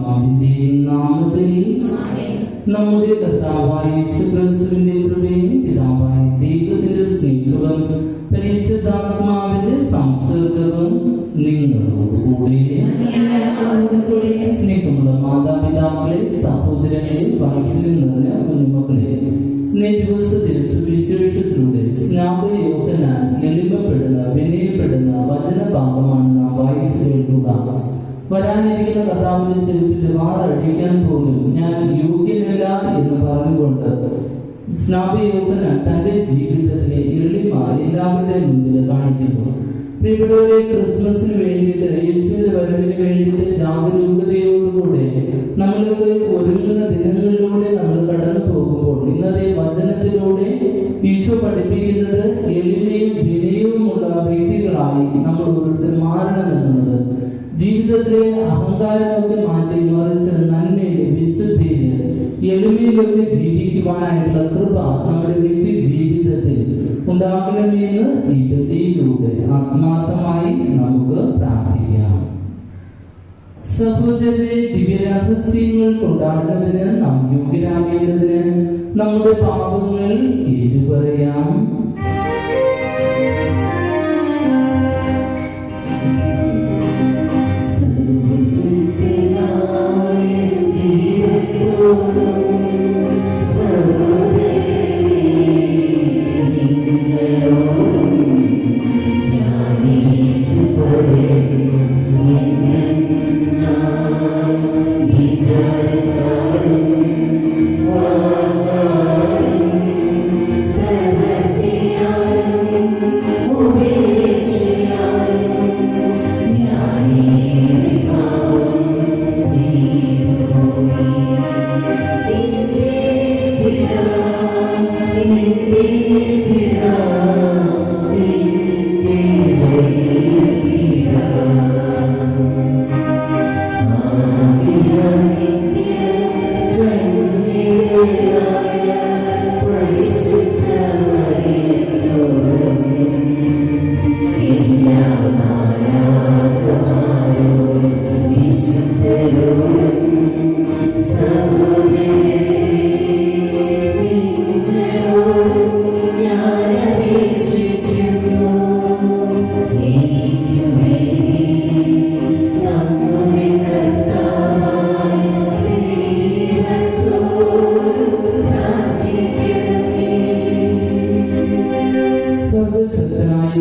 പരിശുദ്ധാത്മാവിന്റെയും നാമത്തിൽ നമ്മുടെ കർത്താവായ യേശുക്രിസ്തുവിന്റെ കൃപയും പിതാവായ ദൈവത്തിന്റെ സ്നേഹവും പരിശുദ്ധാത്മാവിന്റെ സംസർഗവും നിങ്ങളോടുകൂടെ. സ്നേഹമുള്ള മാതാപിതാക്കളെ, സഹോദരങ്ങളെ, വാത്സല്യം നിറഞ്ഞ കുഞ്ഞുമക്കളെ, ദിവസത്തിൽ സുവിശേഷത്തിലൂടെ സ്നാപയോഗ്യനാൽ എളിമപ്പെടുന്ന വിനയപ്പെടുന്ന വചനഭാഗമാണ് നാം വായിച്ചു കേൾക്കുക. വരാനിരിക്കുന്ന കർത്താവിന്റെ ചെരുപ്പിന്റെ വാറഴിക്കാൻ പോലും ഞാൻ യോഗ്യനല്ല എന്ന് പറഞ്ഞുകൊണ്ട് സ്നാപയോഗ്യനാൽ തന്റെ ജീവിതത്തിലെ എളിമ എല്ലാവരുടെ മുന്നിൽ കാണിക്കുന്നു. പ്രിയപ്പെട്ടവരെ, ക്രിസ്മസിന് വേണ്ടിയിട്ട്, യേശുവിന്റെ വരവിന് വേണ്ടിയിട്ട് ജാഗരൂകതയോടുകൂടെ നമ്മൾക്ക് ഒരുങ്ങുന്ന ദിനങ്ങളിലൂടെ നമ്മൾ കടന്നു പോകുമ്പോൾ ഇന്നത്തെ വചനത്തിലൂടെ ഈശോ പഠിപ്പിക്കുന്നത് എളിമയും വിനയവുമുള്ള വ്യക്തികളായി നമ്മൾ ഓരോരുത്തർ മാറണമെന്നുള്ളത്. ജീവിതത്തിലെ അഹങ്കാരമൊക്കെ മാറ്റി മറിച്ച് നന്മയില്, വിശുദ്ധിയില്, എളിമയിലൊക്കെ ജീവിക്കുവാനായിട്ടുള്ള കൃപ നമ്മുടെ വ്യക്തി ജീവിതത്തിൽ ഉണ്ടാകണമെന്ന് ഈ ബലിയിലൂടെ ആത്മാർത്ഥമായി നമുക്ക് പ്രാർത്ഥിക്കാം. സഹോദരരെ, ദിവ്യരഹസ്യങ്ങൾ കൊണ്ടാടുന്നതിന് നാം യോഗ്യരാകേണ്ടതിന് നമ്മുടെ പാപങ്ങൾ ഏറ്റുപറയാം.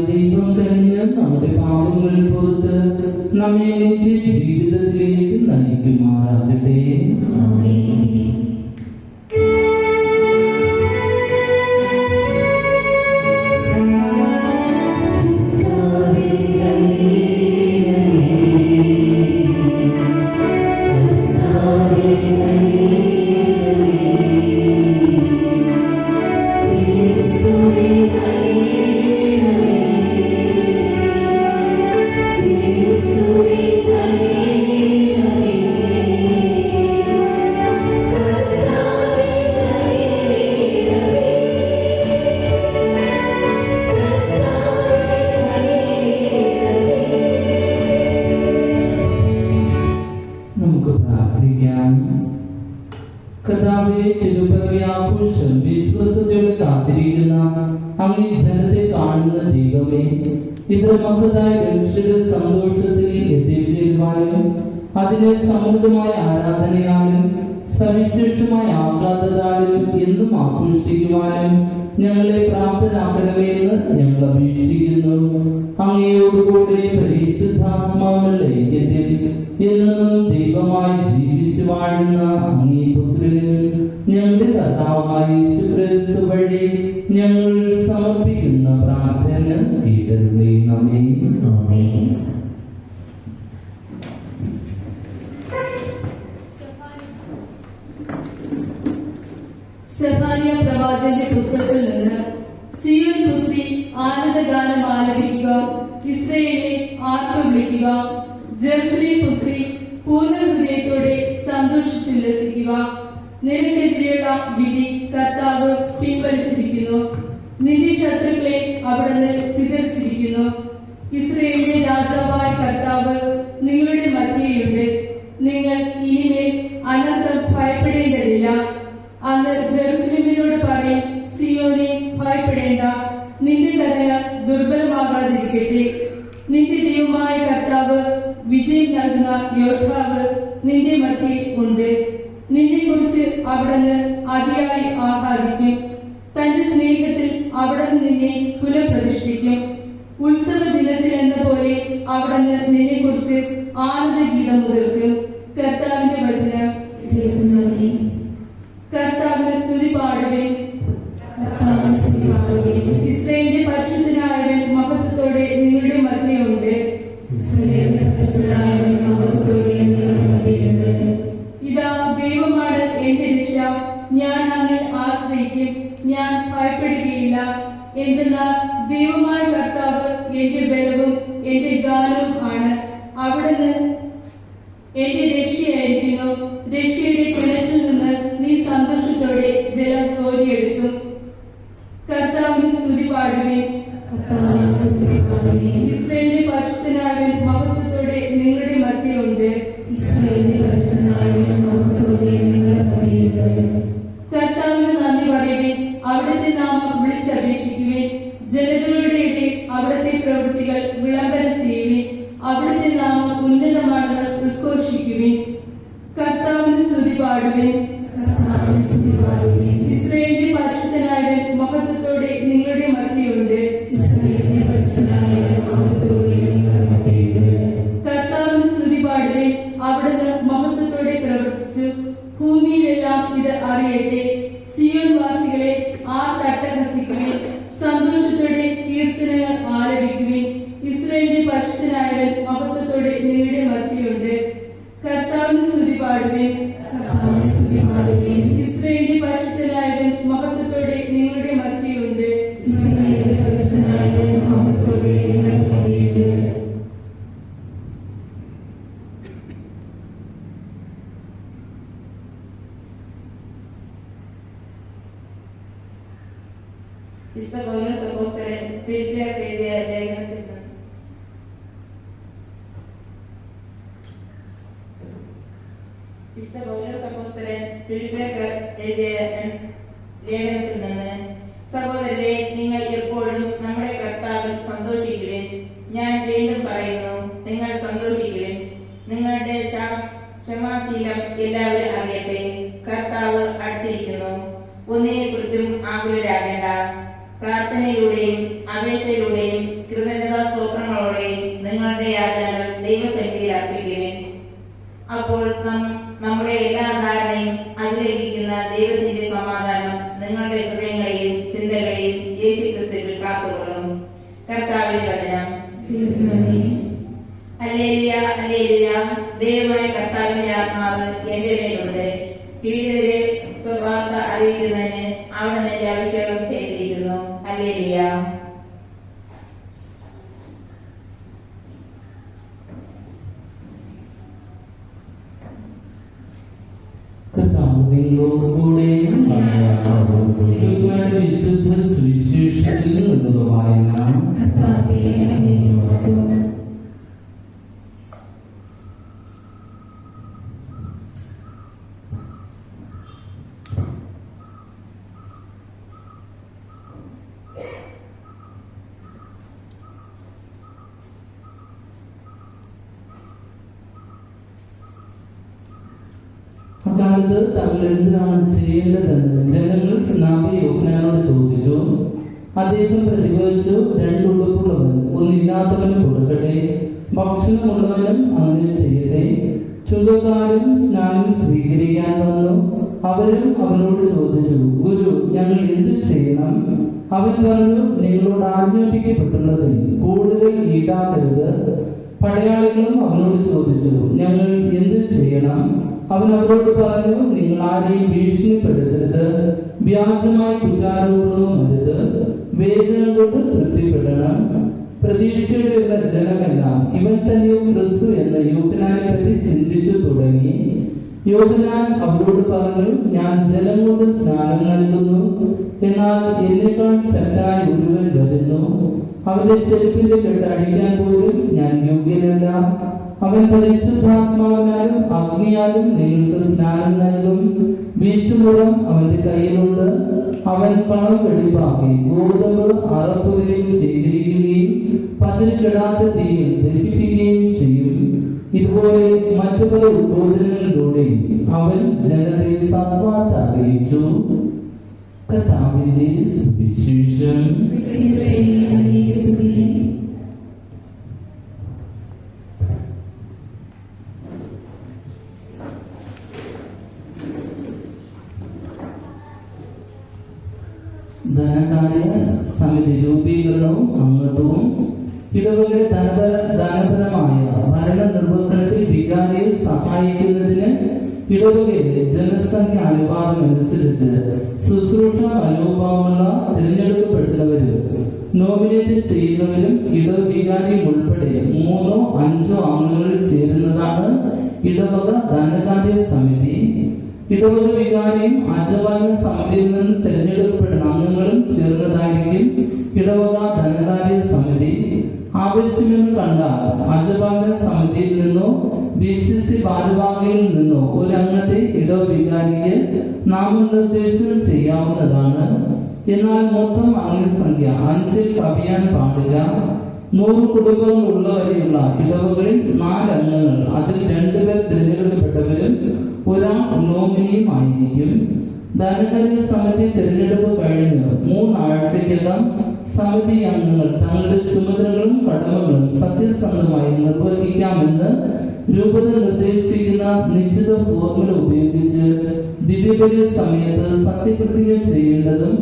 ദൈവം കഴിഞ്ഞ് നമ്മുടെ പാപങ്ങൾ പുറത്ത് നമ്മെ നിത്യ ജീവിതത്തിലേക്ക് നയിക്കുമാറാകട്ടെ. കർത്താവേ, തിരുപ്പിറവിയാഘോഷം വിശ്വസ്തയോടെ കാത്തിരിക്കുന്ന അങ്ങേ ജനത്തെ കാണുന്ന ദൈവമേ, ഇത്ര മഹത്തായ രക്ഷയുടെ സന്തോഷത്തിൽ എത്തിച്ചേരുവാനും അതിനെ സമൃദ്ധമായ ആരാധനയാലും സവിശേഷമായ ആഹ്ലാദത്താലും എന്നും ആഘോഷിക്കുവാനും ഞങ്ങളെ പ്രാപ്തരാക്കണമെന്ന് ഞങ്ങൾ അപേക്ഷിക്കുന്നു. അങ്ങയോടുകൂടെ പരിശുദ്ധാത്മാവുള്ള ഐക്യത്തിൽ എന്നും ദൈവമായി ജീവിച്ചു വാഴുന്ന അങ്ങേ പുത്രന് ഞങ്ങളുടെ കർത്താവായ യേശുക്രിസ്തു വഴി ഞങ്ങൾ സമർപ്പിക്കുന്ന പ്രാർത്ഥന കേട്ടരുളണമേ. ആമേൻ. സെഫാനിയ പ്രവാചകന്റെ പുസ്തകത്തിൽ നിന്ന് സിയോൻ പുത്രി ആനന്ദഗാനം ആലപിക്കുക, ഇസ്രായേലിനെ ആർപ്പ് വിളിക്കുക, ജെറുസലേം പുത്രി പൂർണ്ണ ഹൃദയത്തോടെ സന്തോഷിച്ചുല്ലസിക്കുക. നിനക്കെതിരെയുള്ള വിധി കർത്താവ് പിൻവലിച്ചിരിക്കുന്നു, നിന്റെ ശത്രുക്കളെ അവിടുന്ന് ചിതറിച്ചിരിക്കുന്നു. ഇസ്രായേലിന്റെ രാജാവായ കർത്താവ് നിങ്ങളുടെ മധ്യയുണ്ട്. നിങ്ങൾ ഇനിമേൽ ഒന്നുമില്ല. അന്ന് ജെറുസലേമിനോട് പറയും, സിയോനെ ഭയപ്പെടേണ്ട, നിന്റെ കരങ്ങൾ ദുർബലമാകാതിരിക്കട്ടെ. നിന്റെ ദൈവമായ കർത്താവ്, വിജയം നൽകുന്ന യോദ്ധാവ് നിന്റെ മധ്യേ ഉണ്ട്. നിന്നെ കുറിച്ച് അവിടുന്ന് അതിയായി ആഹ്ലാദിക്കും. തന്റെ സ്നേഹത്തിൽ അവിടുന്ന് നിന്നെ പുനഃപ്രതിഷ്ഠിക്കും. ഉത്സവ ദിനത്തിൽ എന്ന പോലെ അവിടുന്ന് നിന്നെ കുറിച്ച് ആനന്ദഗീതം മുതിർക്കും. കർത്താവിന്റെ വചനം. കർത്താവിന്റെ സ്തുതി പാടുവിൻ. ഇസ്രായേലിന്റെ പരിശുദ്ധനായവൻ മഹത്വത്തോടെ നിങ്ങളുടെ മധ്യയുണ്ട്. ഇതാ ദൈവമാണ് എന്റെ രക്ഷ, ഞാൻ അങ്ങിൽ ആശ്രയിക്കും, ഞാൻ ഭയപ്പെടുകയില്ല. എന്തെന്നാൽ ദൈവമായ കർത്താവ് എന്റെ ബലവും എന്റെ ഗാനവും ആണ്. അവിടുന്ന് എന്റെ രക്ഷയായിരിക്കുന്നു. രക്ഷയുടെ കിണറ്റിൽ നിന്ന് നീ സന്തോഷത്തോടെ ജലം കോരിയെടുക്കും. കർത്താവിന് സ്തുതി പാടുവിൻ. ഇസ്രായേലിന്റെ പരിശുദ്ധനായവൻ മഹത്വത്തോടെ നിങ്ങളുടെ മധ്യയുണ്ട്. കർത്താവിന് നന്ദി പറയുവിൻ, അവിടുത്തെ നാമം വിളിച്ചപേക്ഷിക്കുവിൻ. ജനതകളുടെ ഇടയിൽ അവിടുത്തെ പ്രവൃത്തികൾ വിളംബരം ചെയ്യുവിൻ. അവിടുത്തെ നാമം ഉന്നതമാണെന്ന് ഉദ്ഘോഷിക്കുവിൻ. കർത്താവിന് സ്തുതി പാടുവിൻ. ഇസ്രായേലിന്റെ പരിശുദ്ധനായവൻ മഹത്വത്തോടെ നിങ്ങളുടെ മധ്യയുണ്ട്. കർത്താവിന് സ്തുതി പാടുവിൻ, അവിടുന്ന് മഹത്വത്തോടെ പ്രവർത്തിച്ചു. ഭൂമിയിലെല്ലാം ഇത് അറിയട്ടെ. സിയോൻ വാസികളെ ആർത്തട്ടഹസിക്കുവിൻ, സന്തോഷത്തോടെ കീർത്തനങ്ങൾ ആലപിക്കുവിൻ. ഇസ്രായേലിന്റെ പരിശുദ്ധനായവൻ മഹത്വത്തോടെ നിങ്ങളുടെ മധ്യയുണ്ട്. കർത്താവിന് സ്തുതി പാടുവിൻ. ഇസ്രായേലിന്റെ പരിശുദ്ധനായവൻ മഹത്വത്തോടെ നിങ്ങളുടെ മധ്യയുണ്ട്. വിശുദ്ധ പൗലോസ് അപ്പോസ്തലൻ ഫിലിപ്പിയർക്ക് എഴുതിയ ലേഖനത്തിൽ നിന്ന്. വിശുദ്ധ പൗലോസ് അപ്പോസ്തലൻ ഫിലിപ്പിയർക്ക് എഴുതിയ ലേഖനത്തിൽ നിന്ന്. സഹോദരരെ, നിങ്ങൾ എപ്പോഴും നമ്മുടെ കർത്താവിൽ സന്തോഷിക്കുവിൻ. ഞാൻ വീണ്ടും പറയുന്നു, നിങ്ങൾ സന്തോഷിക്കുവിൻ. നിങ്ങളുടെ ക്ഷമാശീലം എല്ലാവരും അറിയട്ടെ. കർത്താവ് അടുത്തിരിക്കുന്നു. ഒന്നിനെ കുറിച്ചും ആകുലരാകേണ്ട. പ്രാർത്ഥനയിലൂടെയും അപേക്ഷയിലൂടെയും കൃതജ്ഞതാ സ്തോത്രങ്ങളോടെയും നിങ്ങളുടെ യാചനകൾ ദൈവസന്നിധിയിൽ അർപ്പിക്കുവിൻ. അപ്പോൾ നമ്മുടെ എല്ലാ ധാരണയും അതിലംഘിക്കുന്ന ദൈവത്തിന്റെ സമാധാനം നിങ്ങളുടെ ഹൃദയങ്ങളെയും ചിന്തകളെയും യേശുക്രിസ്തുവിൽ കാത്തുകൊള്ളും. കർത്താവിന്റെ വചനം. Hallelujah, hallelujah. ദൈവമായ കർത്താവിന്റെ ആത്മാവ് എന്റെ മേലുണ്ട്. പീഡിതരെ സ്വഭാവത്തെ അറിയിക്കുന്നതിന് അവിടുന്ന് എന്നെ അഭിഷേകം ചെയ്തിരിക്കുന്നു. ഹല്ലേലൂയ. കർത്താവിനോടുകൂടെ വിശുദ്ധ സുവിശേഷത്തിൽ നിന്ന് വായന. അക്കാലത്ത് തങ്ങൾ എന്തിനാണ് ചെയ്യേണ്ടതെന്ന് ജനങ്ങൾ സ്നാപക യോഹന്നാനോട് ചോദിച്ചു. അദ്ദേഹം പ്രതിഭവിച്ചു, രണ്ടുടുപ്പുള്ളവൻ ഒന്നില്ലാത്തവന് കൊടുക്കട്ടെ, ഭക്ഷണമുള്ളവനും അങ്ങനെ ചെയ്യട്ടെ. ചുങ്കക്കാരും സ്നാനം സ്വീകരിക്കാൻ വന്നു. അവരും അവനോട് ചോദിച്ചു, ഗുരു, ഞങ്ങൾ എന്ത് ചെയ്യണം? അവൻ പറഞ്ഞു, നിങ്ങളോട് ആജ്ഞാപിക്കപ്പെട്ടുള്ളതിൽ കൂടുതൽ ഈടാക്കരുത്. പടയാളികളും അവനോട് ചോദിച്ചു, ഞങ്ങൾ എന്ത് ചെയ്യണം? അവൻ അവരോട് പറഞ്ഞു, നിങ്ങൾ ആരെയും ഭീഷണിപ്പെടുത്തരുത്, വ്യാജമായ കുറ്റാരോപണവും അരുത്, വേദന കൊണ്ട് തൃപ്തിപ്പെടണം. പ്രതീക്ഷയുടെ ജനമെല്ലാം ഇവൻ തന്നെയോ ക്രിസ്തു എന്ന യോഹന്നാനെ പറ്റി ചിന്തിച്ചു തുടങ്ങി. യോഹന്നാൻ അവരോട് പറഞ്ഞു, ഞാൻ ജലം കൊണ്ട് സ്നാനം നൽകുന്നു, എന്നാൽ എന്നേക്കാൾ ശക്തനായ ഒരുവൻ വരുന്നു. അവന്റെ ചെരുപ്പിന്റെ കെട്ട് അഴിക്കാൻ പോലും ഞാൻ യോഗ്യനല്ല. അവൻ പരിശുദ്ധാത്മാവിനാലും അഗ്നിയാലും നിങ്ങൾക്ക് സ്നാനം നൽകും. വീശുമുഴം അവന്റെ കയ്യിലുണ്ട്. അവൻ പണം വെടിപ്പാക്കി ഗോതമ്പ് അറപ്പുരയിൽ ശേഖരിക്കുകയും പതിരിടാത്ത തീയിൽ ദഹിപ്പിക്കുകയും ചെയ്യും. ഇതുപോലെ മറ്റു പല ഉദ്ബോധനങ്ങളിലൂടെ അവൻ ജനത്തെ സദ്വാർത്ത അറിയിച്ചു. കർത്താവിന്റെ സുവിശേഷം. ധനകാര്യ സമിതി രൂപീകരണവും അംഗത്വവും. ഇടവകയുടെ ധനപരമായ ഭരണ നിർവഹണത്തിൽ വികാരിയെ സഹായിക്കുന്നതിന് ഇടവകയിലെ ജനസംഖ്യ അനുപാതം അനുസരിച്ച് ശുശ്രൂഷ മനോഭാവമുള്ള തിരഞ്ഞെടുക്കപ്പെടുന്നവരും നോമിനേറ്റ് ചെയ്യുന്നവരും ഇടവികാരിയും ഉൾപ്പെടെ 3 or 5 അംഗങ്ങളിൽ ചേരുന്നതാണ് ഇടവക ധനകാര്യ സമിതി. ഇടവക വികാരിയും അജപാലന സമിതിയിൽ നിന്ന് തിരഞ്ഞെടുക്കപ്പെടുന്ന അംഗങ്ങളും ചേർന്നതായിരിക്കും ഇടവക ധനകാര്യ സമിതി. ആവശ്യമെന്ന് കണ്ടാൽ അജപാലന സമിതിയിൽ നിന്നോ BCC ഭാരവാഹികളിൽ നിന്നോ ഒരു അംഗത്തെ ഇടവികാരിക്ക് നാമനിർദ്ദേശം ചെയ്യാവുന്നതാണ്. എന്നാൽ മൊത്തം അംഗസംഖ്യ 5-ൽ കവിയാൻ പാടില്ല. 100 കുടുംബങ്ങൾ ഉള്ളവരെയുള്ള ഇടവകളിൽ 4 അംഗങ്ങൾ, അതിൽ 2 പേർ തിരഞ്ഞെടുക്കപ്പെട്ടവരും ഒരാൾ നോമിനിയും ആയിരിക്കും. ധനകാര്യ സമിതി തിരഞ്ഞെടുപ്പ് കഴിഞ്ഞ് 3 ആഴ്ചയ്ക്കകം സമിതി അംഗങ്ങൾ തങ്ങളുടെ ചുമതലകളും കടമകളും സത്യസന്ധമായി നിർവഹിക്കാമെന്ന് രൂപത നിർദ്ദേശിക്കുന്ന നിശ്ചിത ഫോർമുല ഉപയോഗിച്ച് ദിവ്യബലി സമയത്ത് സത്യപ്രതിജ്ഞ ചെയ്യേണ്ടതും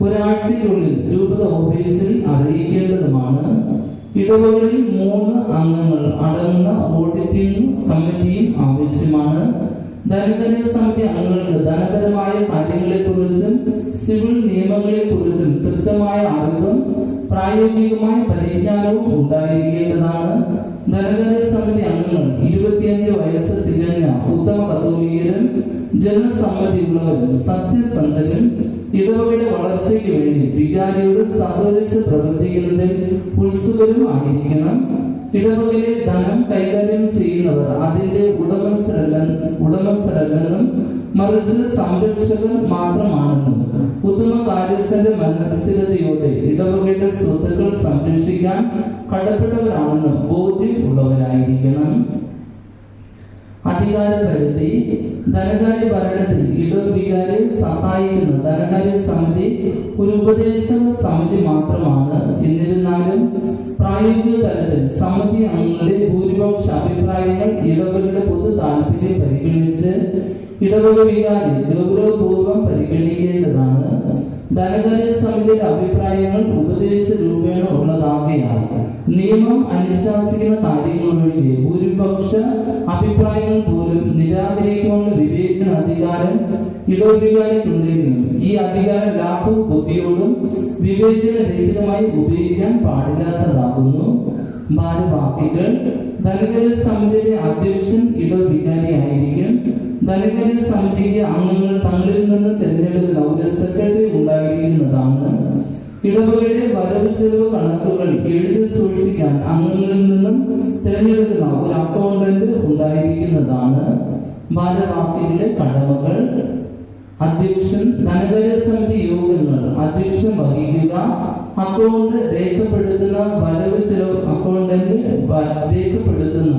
ഒരാഴ്ചയ്ക്കുള്ളിൽ രൂപത ഓഫീസിൽ അറിയിക്കേണ്ടതുമാണ്. ഇടവകളിൽ 3 അംഗങ്ങൾ അടങ്ങുന്ന ഓഡിറ്റിംഗ് കമ്മിറ്റിയും ആവശ്യമാണ്. ധനകാര്യ സമിതി അംഗങ്ങൾക്ക് ധനപരമായ കാര്യങ്ങളെക്കുറിച്ചും സിവിൽ നിയമങ്ങളെക്കുറിച്ചും കൃത്യമായ അറിവും പ്രായോഗികമായ പരിജ്ഞാനവും ഉണ്ടായിരിക്കേണ്ടതാണ്. ധനകാര്യ സമിതി അംഗങ്ങൾ 25 വയസ്സ് തികഞ്ഞ ഉത്തമ കത്തോലിക്കരും ജനസമ്മതിയുള്ളവരും സത്യസന്ധരും ഇടവകയുടെ വളർച്ചയ്ക്ക് വേണ്ടി വികാരിയോട് സഹകരിച്ച് പ്രവർത്തിക്കുന്നതിൽ ഉത്സുകരും ആയിരിക്കണം. ഇടവകയിലെ ധനം കൈകാര്യം ചെയ്യുന്നവർ അതിന്റെ ഉടമസ്ഥരല്ലെന്നും മറിച്ച് സംരക്ഷകർ മാത്രമാണെന്നും ഉത്തമ കാര്യസ്ഥന്റെ മനസ്ഥിരതയോടെ ഇടവകയുടെ സ്വത്തുക്കൾ സംരക്ഷിക്കാൻ കടപ്പെട്ടവരാണെന്നും ബോധ്യം ഉള്ളവരായിരിക്കണം. അധികാരപരിധി. ധനകാര്യ ഭരണത്തിൽ ഇടവികാരെ സഹായിക്കുന്ന ധനകാര്യ സമിതി ഒരു ഉപദേശ സമിതി മാത്രമാണ്. എന്നിരുന്നാലും പ്രായോഗിക തലത്തിൽ സമിതി അംഗങ്ങളുടെ ഭൂരിപക്ഷ അഭിപ്രായങ്ങൾ ഇടവകയുടെ പൊതു താല്പര്യം പരിഗണിച്ച് ഇടവക വികാരി ഗൗരവപൂർവ്വം പരിഗണിക്കേണ്ടതാണ്. ധനകാര്യ സമിതിയുടെ അഭിപ്രായങ്ങൾ ഉപദേശ രൂപേണ ഉള്ളതാകയാൽ നിയമം അനുശാസിക്കുന്ന കാര്യങ്ങളൊഴികെ ഭൂരിപക്ഷ അഭിപ്രായങ്ങൾ പോലും നിരാകരിക്കാനുള്ള വിവേചന അധികാരം ഇടവികാരിക്കുണ്ടെങ്കിലും ഈ അധികാരം ലാഭ ബുദ്ധിയോടും വിവേചന രഹിതമായി ഉപയോഗിക്കാൻ പാടില്ലാത്തതാകുന്നു. ഭാരവാഹികൾ. ധനകാര്യ സമിതിയുടെ അധ്യക്ഷൻ ഇടവികാരി ആയിരിക്കും. ധനകാര്യ സമിതിക്ക് അംഗങ്ങൾ തങ്ങളിൽ നിന്ന് തിരഞ്ഞെടുക്കുന്ന ഒരു സെക്രട്ടറി ഉണ്ടായിരിക്കുന്നതാണ്. ഇടവകയുടെ വരവ് ചെലവ് കണക്കുകൾ എഴുതി സൂക്ഷിക്കാൻ അംഗങ്ങളിൽ നിന്നും തിരഞ്ഞെടുക്കുന്ന ഒരു അക്കൗണ്ടന്റ് ഉണ്ടായിരിക്കുന്നതാണ്. ഭാരവാഹികളുടെ കടമകൾ. അധ്യക്ഷൻ. ധനകാര്യ സമിതി യോഗങ്ങൾ അധ്യക്ഷൻ വഹിക്കുക. അക്കൗണ്ട് രേഖപ്പെടുത്തുന്ന വരവ് ചെലവ് അക്കൗണ്ടന്റ് രേഖപ്പെടുത്തുന്ന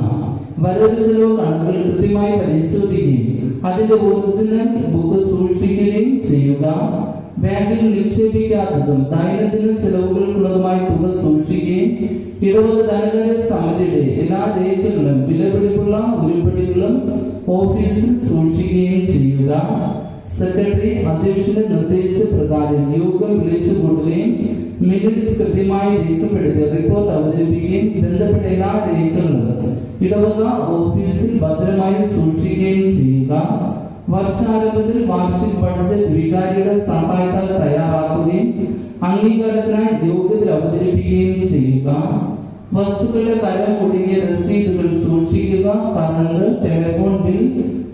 വരവ് ചെലവ് കണക്കുകൾ കൃത്യമായി പരിശോധിക്കുകയും അതിന്റെ ഒറിജിനൽ ബുക്ക് സൂക്ഷിക്കുകയും ചെയ്യുക. ബാങ്കിൽ നിക്ഷേപിക്കാത്തതും ദൈനംദിന ചെലവുകൾക്കുള്ളതുമായ തുക സൂക്ഷിക്കുകയും ഇടവക ധനകാര്യ സമിതിയുടെ എല്ലാ രേഖകളും വിലപിടിപ്പുള്ള ഉരുപ്പടികളും ഓഫീസിൽ സൂക്ഷിക്കുകയും ചെയ്യുക. സെക്രട്ടറി അധ്യക്ഷന്റെ നിർദ്ദേശപ്രകാരം യോഗം വിളിച്ചു കൂട്ടുകയും മിനിറ്റ്സ് കൃത്യമായി രേഖപ്പെടുത്തി റിപ്പോർട്ട് അവതരിപ്പിക്കുകയും ബന്ധപ്പെട്ട എല്ലാ രേഖകളും ഇടവക ഓഫീസിൽ ഭദ്രമായി സൂക്ഷിക്കുകയും ചെയ്യുക. വർഷാരംഭത്തിൽ വാർഷിക ബഡ്ജറ്റ് വികാരിയുടെ സഹായത്താൽ തയ്യാറാക്കുകയും അംഗീകാരത്തിനായി യോഗത്തിൽ അവതരിപ്പിക്കുകയും ചെയ്യുക. വസ്തുക്കളുടെ കരം കുടുങ്ങിയ രസീതുകൾ സൂക്ഷിക്കുക. കറണ്ട്, ടെലിഫോൺ ബിൽ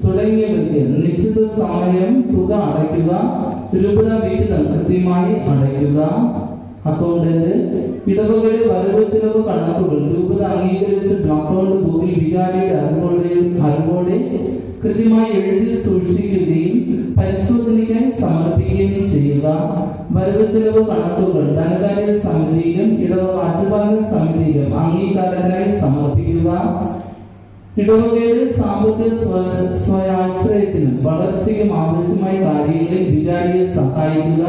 തുടങ്ങിയവയ്ക്ക് നിശ്ചിത സമയം തുക അടയ്ക്കുക. രൂപത വിഹിതം കൃത്യമായി അടയ്ക്കുക. അക്കൗണ്ടന്റ് ഇടവകയുടെ വരവ് ചെലവ് കണക്കുകൾ രൂപത അംഗീകരിച്ചിട്ടും അക്കൗണ്ട് ബുക്കിൽ വികാരിയുടെ അറിവോടെ കൃത്യമായി എഴുതി സൂക്ഷിക്കുകയും പരിശോധനയ്ക്കായി സമർപ്പിക്കുകയും ചെയ്യുക. വരവ് ചെലവ് കണക്കുകൾ ധനകാര്യ സമിതിയിലും ഇടവക അജപാലന സമിതിയിലും അംഗീകാരത്തിനായി സമർപ്പിക്കുക. ഇടവകയുടെ സാമ്പത്തിക സ്വയാശ്രയത്തിനും വളർച്ചയ്ക്കും ആവശ്യമായ കാര്യങ്ങളിൽ വികാരിയെ സഹായിക്കുക.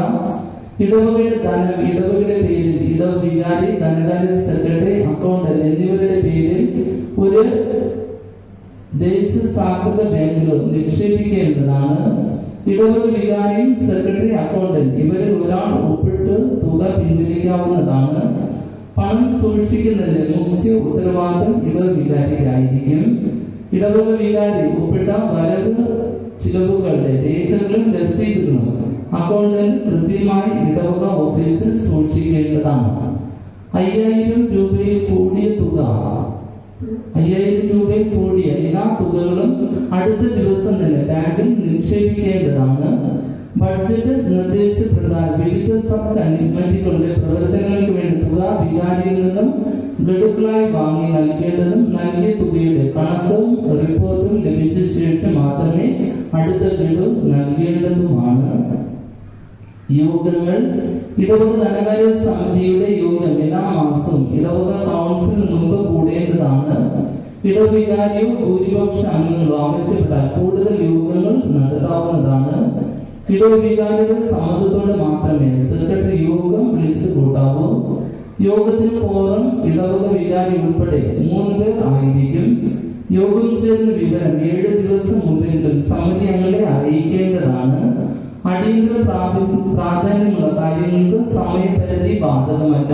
ഇടവകയുടെ ധനം ഇടവകയുടെ പേരിൽ ഇടവ വികാരി, ധനകാര്യ സെക്രട്ടറി, അക്കൗണ്ടന്റ് എന്നിവരുടെ പേരിൽ ഒരു ദേശസാൽകൃത ബാങ്കിലോ നിക്ഷേപിക്കേണ്ടതാണ്. ഇടവക വികാരിയും സെക്രട്ടറി, അക്കൗണ്ടന്റ് ഇവരിൽ ഒരാൾ ഒപ്പിട്ട് തുക പിൻവലിക്കാവുന്നതാണ്. പണം സൂക്ഷിക്കുന്നതിന്റെ മുഖ്യ ഉത്തരവാദിത്തം ഇടവക വികാരിയായിരിക്കും. ഇടവക വികാരി ഒപ്പിട്ട വരവ് ചിലവുകളുടെ രേഖകളും രസീതുകളും അക്കൗണ്ടന്റ് കൃത്യമായി ഇടവക ഓഫീസിൽ സൂക്ഷിക്കേണ്ടതാണ്. 5000 രൂപയിൽ കൂടിയ എല്ലാ തുകകളും അടുത്ത ദിവസം തന്നെ ബാങ്കിൽ നിക്ഷേപിക്കേണ്ടതാണ്. ബഡ്ജറ്റ് നിർദ്ദേശപ്രകാരം വിവിധ സബ് കമ്മിറ്റികളുടെ പ്രവർത്തനങ്ങൾക്ക് വേണ്ടി തുക വികാരിയിൽ നിന്നും ഗഡുക്കളായി വാങ്ങി നൽകേണ്ടതും നൽകിയ തുകയുടെ കണക്കും റിപ്പോർട്ടും ലഭിച്ച ശേഷം മാത്രമേ അടുത്ത ഗഡു നൽകേണ്ടതുമാണ്. യോഗങ്ങൾ ഇടവക ധനകാര്യ സമിതിയുടെ യോഗം എല്ലാ മാസവും ഇടവക കൗൺസിൽ മുമ്പ് കൂടേണ്ടതാണ്. ഇടവികാരിയോ ഭൂരിപക്ഷ അംഗങ്ങളോ ആവശ്യപ്പെട്ടാൽ കൂടുതൽ യോഗങ്ങൾ നടത്താവുന്നതാണ്. ഇടവികാരിയുടെ സമ്മതത്തോടെ മാത്രമേ സെക്രട്ടറി യോഗം വിളിച്ചു കൂട്ടാവൂ. യോഗത്തിന് കോറം ഇടവക വികാരി ഉൾപ്പെടെ 3 പേർ ആയിരിക്കും. യോഗം ചേർന്ന വിവരം 7 ദിവസം മുമ്പെങ്കിലും സമിതി അംഗങ്ങളെ അറിയിക്കേണ്ടതാണ്. അടിയന്തര പ്രാധാന്യമുള്ള കാര്യങ്ങൾക്ക് സമയപരിധി ബാധകമല്ല.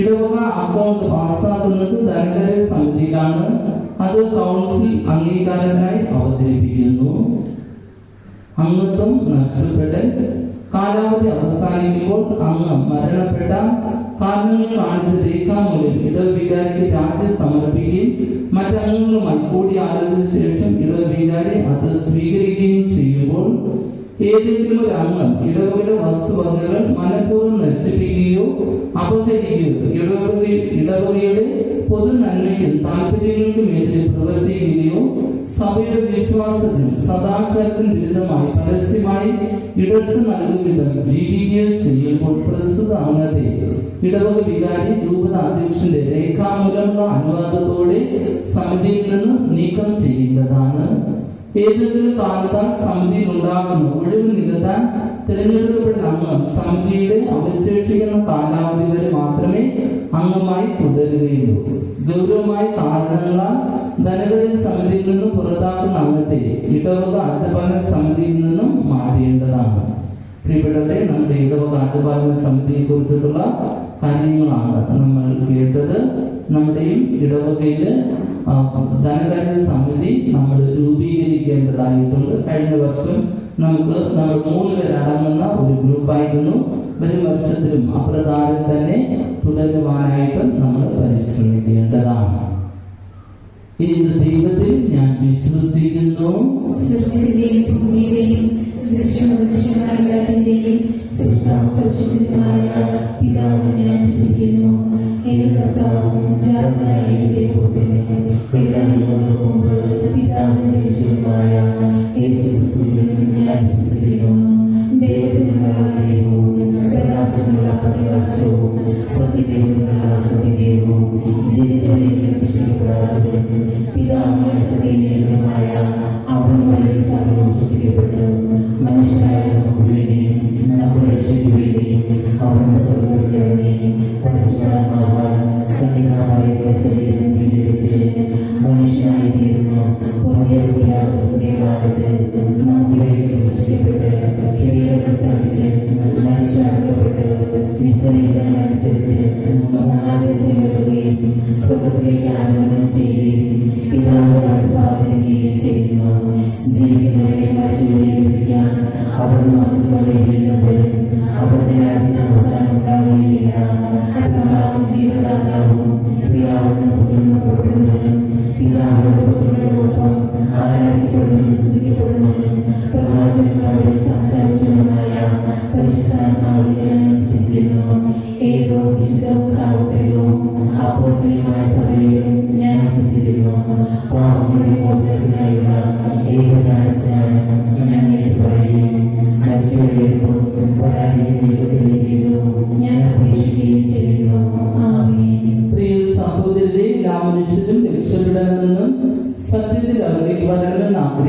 ഇടവക അക്കൗണ്ട് പാസ്സാക്കുന്നത് ധനകാര്യ സമിതിയിലാണ്. അത് കൗൺസിൽ അംഗീകാരത്തിനായി അവതരിപ്പിക്കുന്നു. അംഗത്വം നഷ്ടപ്പെടൽ കാലാവധി അവസാനിക്കുമ്പോൾ അംഗം മരണപ്പെട്ട കാരണങ്ങൾ കാണിച്ച രേഖാമൂലം ഇടവികാരിക്ക് രാജി സമർപ്പിക്കുകയും മറ്റംഗങ്ങളുമായി കൂടി ആലോചിച്ച ശേഷം ഇടവികാരി അത് സ്വീകരിക്കുകയും ചെയ്യുമ്പോൾ ഏതെങ്കിലും ഒരു അംഗം ഇടവകയുടെ വസ്തുവകകൾ മനഃപൂർവ്വം നശിപ്പിക്കുകയോ അപഹരിക്കുകയോ ഇടവകയുടെ പൊതു നന്മയ്ക്കും താല്പര്യങ്ങൾക്കും എതിരെ പ്രവർത്തിക്കുകയോ സഭയുടെ വിശ്വാസത്തിനും സദാചാരത്തിനും വിരുദ്ധമായി പരസ്യമായി ഇടർച്ച നൽകുന്ന ജീവിക്കുകയോ ചെയ്യുമ്പോൾ പ്രസ്തുത അംഗത്തെ ഇടവക വികാരി രൂപത അധ്യക്ഷന്റെ രേഖാമൂലമുള്ള അനുവാദത്തോടെ സമിതിയിൽ നിന്ന് നീക്കം ചെയ്യേണ്ടതാണ്. ഏതെങ്കിലും കാലത്താൽ സമിതിയിൽ ഉണ്ടാകുന്ന ഒഴിവ് നികത്താൻ തിരഞ്ഞെടുക്കപ്പെടുന്ന അംഗം സമിതിയുടെ അവശേഷിക്കുന്ന കാലാവധി വരെ മാത്രമേ അംഗമായി തുടരുകയുള്ളൂ. ഗൗരവമായ കാരണങ്ങളാൽ ധനകാര്യ സമിതിയിൽ നിന്നും പുറത്താക്കുന്ന അംഗത്തെ ഇടവക അജപാലന സമിതിയിൽ നിന്നും മാറ്റേണ്ടതാണ്. പ്രിയപ്പെട്ടവരെ, നമ്മുടെ ഇടവക അജപാലന സമിതിയെ കുറിച്ചിട്ടുള്ള കാര്യങ്ങളാണ് നമ്മൾ കേട്ടത്. നമ്മുടെയും ഇടവകയില് ധനകാര്യ സമിതി നമ്മൾ രൂപീകരിക്കേണ്ടതായിട്ടുണ്ട്. കഴിഞ്ഞ വർഷം നമ്മൾ 3 പേരടങ്ങുന്ന ഒരു ഗ്രൂപ്പായിരുന്നു. വരും വർഷത്തിലും അപ്രകാരം തന്നെ തുടരുവാനായിട്ട് നമ്മൾ പരിശ്രമിക്കേണ്ടതാണ്. ഇനി ദൈവത്തിൽ ഞാൻ വിശ്വസിക്കുന്നു.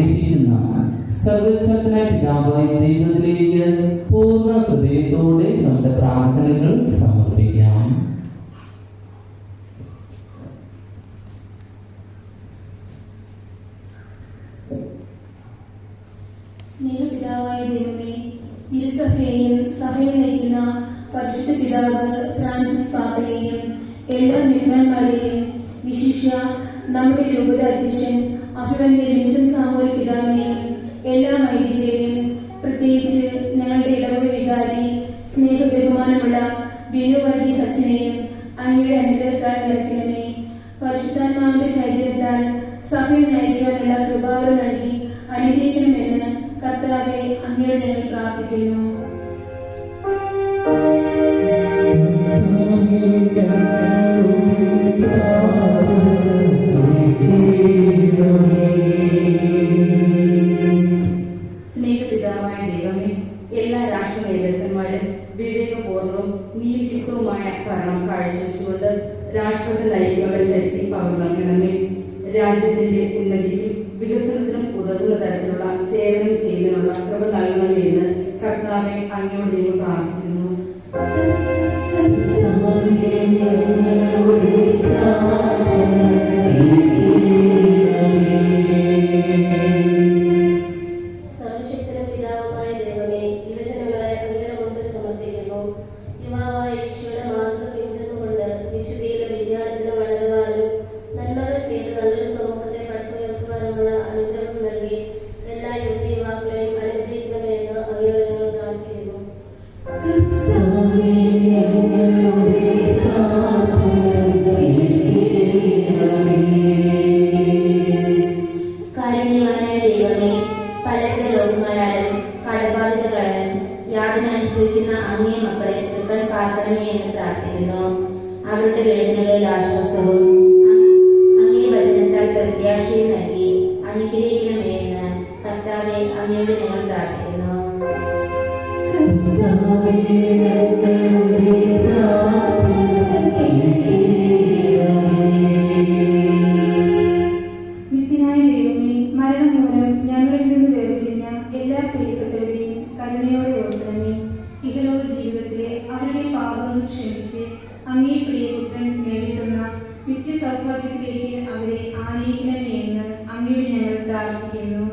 ആഗ്രഹിക്കുന്ന സർവശക്തനായ പിതാവായ ദൈവത്തിലേക്ക് പൂർണ്ണ ഹൃദയത്തോടെ നമ്മുടെ പ്രാർത്ഥനകൾ സമർപ്പിക്കാം. സ്നേഹപിതാവായ ദൈവമേ, തിരുസഭയെയും സഭയെ നയിക്കുന്ന പരിശുദ്ധ പിതാവ് ഫ്രാൻസിസ് പാപ്പയെയും എല്ലാ മെത്രാന്മാരെയും വിശിഷ്യ നമ്മുടെ രൂപത അധ്യക്ഷൻ അഭിവന്യ വിൻസെന്റ് സാമുവൽ പിതാവിനെയും എല്ലാ വൈദികരെയും പ്രത്യേകിച്ച് ഞങ്ങളുടെ ഇടവക വികാരി സ്നേഹ ബഹുമാനമുള്ള ബിനു വർഗീസ് അച്ഛനെയും അങ്ങയുടെ അനുഗ്രഹത്താൽ നിറയ്ക്കണമേ. പരിശുദ്ധാത്മാവിന്റെ ചൈതന്യത്താൽ സഭയെ നയിക്കുവാനുള്ള കൃപാവരം നൽകി അനുഗ്രഹിക്കണമെന്ന് കർത്താവെ അങ്ങയോട് ഞങ്ങൾ പ്രാർത്ഥിക്കുന്നു. സ്നേഹപിതാവായ ദൈവമേ, എല്ലാ രാഷ്ട്ര നേതൃത്വന്മാരും വിവേകപൂർവ്വവും നീതിയുക്തവുമായ ഭരണം കാഴ്ചവെച്ചുകൊണ്ട് രാഷ്ട്രത്തെ നയിക്കാനുള്ള ശക്തി പകർന്നണമേ. രാജ്യത്തിന്റെ ഉന്നതിക്കും വികസനത്തിനും ഉതകുന്ന തരത്തിലുള്ള സേവനം ചെയ്യുന്നതിനുള്ള കൃപ നൽകണമേ എന്ന് കർത്താവെ അങ്ങയോട് ഞങ്ങൾ പ്രാർത്ഥിക്കുന്നു. സർവശക്തനും പിതാവുമായ ദൈവമേ, യുവജനങ്ങളെ അങ്ങയുടെ മുമ്പിൽ സമർപ്പിക്കുന്നു. യുവാവായ ഈശോയുടെ മാർഗ്ഗം പിന്തുടർന്നുകൊണ്ട് വിശുദ്ധിയിലെ വിജ്ഞാനത്തിന് വളരുവാനും നന്മകൾ ചെയ്ത് നല്ലൊരു സമൂഹത്തെ പടുത്തുയർത്തുവാനുമുള്ള അനുഗ്രഹം നൽകി എല്ലാ യുവതി യുവാക്കളെയും അനുഗ്രഹിക്കണമേ എന്ന് അങ്ങയോട് ഞങ്ങൾ പ്രാർത്ഥിക്കുന്നു. കാരുണ്യവാനായ ദൈവമേ, പലവിധ രോഗങ്ങളാലും കടബാധിതകളാലും യാതന അനുഭവിക്കുന്ന അങ്ങേ മക്കളെ തൃക്കൺ പാർക്കണമേ എന്ന് പ്രാർത്ഥിക്കുന്നു. അവരുടെ വേദനകളിൽ ആശ്വാസവും അങ്ങേ വചനത്താൽ പ്രത്യാശയും നൽകി അനുഗ്രഹിക്കണമേ എന്ന് കർത്താവെ അങ്ങയോട് ഞങ്ങൾ പ്രാർത്ഥിക്കുന്നു. നിത്യനായ ദൈവമേ, മരണം മൂലം ഞങ്ങളിൽ നിന്ന് വേർപിരിഞ്ഞ എല്ലാ പ്രിയപ്പെട്ടവരെയും കരുണയോടെ ഓർക്കണമേ. ഇഹലോക ജീവിതത്തിലെ അവരുടെ പാപങ്ങൾ ക്ഷമിച്ച് അങ്ങേ പ്രിയപുത്രൻ നേരിടുന്ന നിത്യസൗഭാഗ്യത്തിലേക്ക് അവരെ ആനയിക്കണമേ എന്ന് അങ്ങയോട് ഞങ്ങൾ പ്രാർത്ഥിക്കുന്നു.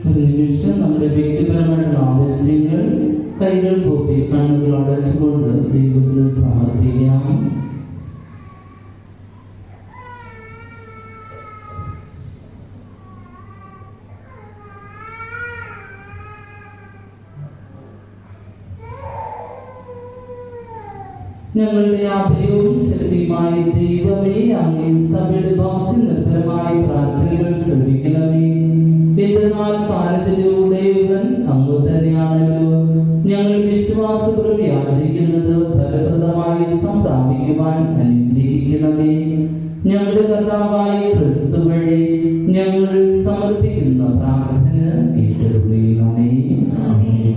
ഒരു നിമിഷം നമ്മുടെ വ്യക്തിപരമായിട്ടുള്ള ആവശ്യങ്ങൾ കൈകൾ കൂപ്പി കണ്ണുകൾ അടച്ചുകൊണ്ട് ദൈവത്തിന് സമർപ്പിക്കാം. ഞങ്ങളുടെ അഭയവും ശക്തിയുമായ ദൈവമേ, അങ്ങേ സഭയുടെ ഭക്തി നിർഭരമായ പ്രാർത്ഥനകൾ ശ്രമിക്കണമേ. എന്നാൽ കാലത്തിലൂടെ ഇവൻ അങ്ങ് തന്നെയാണല്ലോ. ഞങ്ങൾ വിശ്വാസപൂർവ്വം യാചിക്കുന്നത് ഫലപ്രദമായി സംപ്രാപിക്കുവാൻ അനുഗ്രഹിക്കണമേ. ഞങ്ങളുടെ കർത്താവായ ക്രിസ്തു വഴി ഞങ്ങൾ സമർപ്പിക്കുന്ന പ്രാർത്ഥന കേട്ടരുളണമേ. ആമേൻ.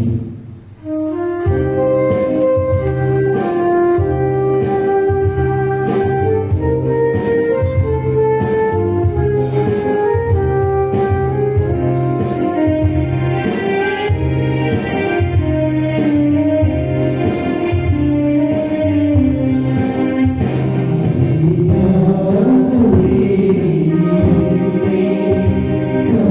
So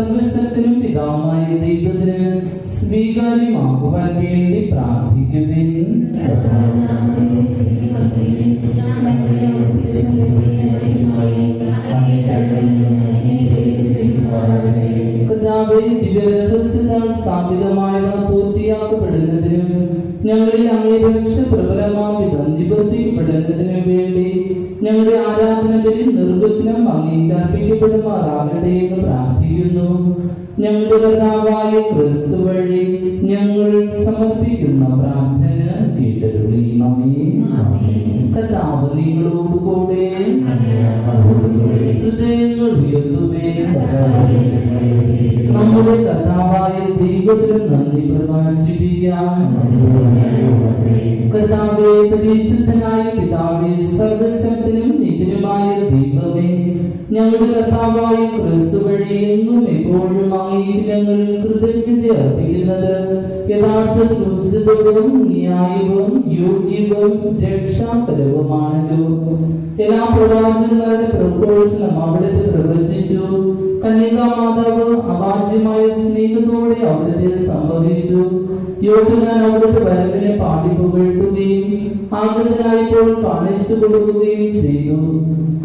സർവശക്തനും പിതാവായ ദൈവത്തിന് സ്വീകാര്യമാകുവാൻ വേണ്ടി പ്രാർത്ഥിക്കുവിൻ. കർത്താവേ, ദിവ്യരഹസ്യത്താൽ സ്ഥാപിതമായവ പൂർത്തിയാക്കപ്പെടുന്നതിനും ഞങ്ങളിൽ അങ്ങേ രക്ഷ പ്രബലമാം വിധം നിവർത്തിക്കപ്പെടുന്നതിനും വേണ്ടി ഞങ്ങളുടെ ആരാധന ബലി നിർവിഘ്നം അങ്ങേക്ക് അർപ്പിക്കപ്പെടുമാറാകട്ടെ എന്ന് പ്രാർത്ഥിക്കുന്നു. ഞങ്ങളുടെ കർത്താവായ ക്രിസ്തു വഴി ഞങ്ങൾ സമർപ്പിക്കുന്ന പ്രാർത്ഥന കേട്ടരുളീണമേ. കർത്താവ് നിങ്ങളോടുകൂടെ, ഹൃദയങ്ങൾ ഉയർത്തുമേ. നമ്മുടെ കർത്താവായ ദൈവത്തിന് നന്ദി പ്രകാശിപ്പിക്കാം. കർത്താവേ, പരിശുദ്ധനായ പിതാവേ, സർവശക്തനും നിത്യനുമായ ദൈവമേ, ഞങ്ങളുടെ കർത്താവായ ക്രിസ്തു വഴി എന്നും എപ്പോഴും അങ്ങേക്ക് ഞങ്ങൾ കൃതജ്ഞത അർപ്പിക്കുന്നത് യഥാർത്ഥത്തിൽ ഉചിതവും ന്യായവും യോഗ്യവും രക്ഷാകരവുമാണല്ലോ. എല്ലാ പ്രവാചകന്മാരുടെ പ്രഘോഷണം അവിടുത്തെ പ്രവചിച്ചു. കന്യകാമാതാവ് അവാച്യമായ സ്നേഹത്തോടെ അവിടുത്തെ സംവദിച്ചു. യോഗ്യനാൻ അവിടുത്തെ വരവിനെ പാടി പുകഴ്ത്തുകയും ആഗതനായപ്പോൾ കാണിച്ചു കൊടുക്കുകയും ചെയ്തു.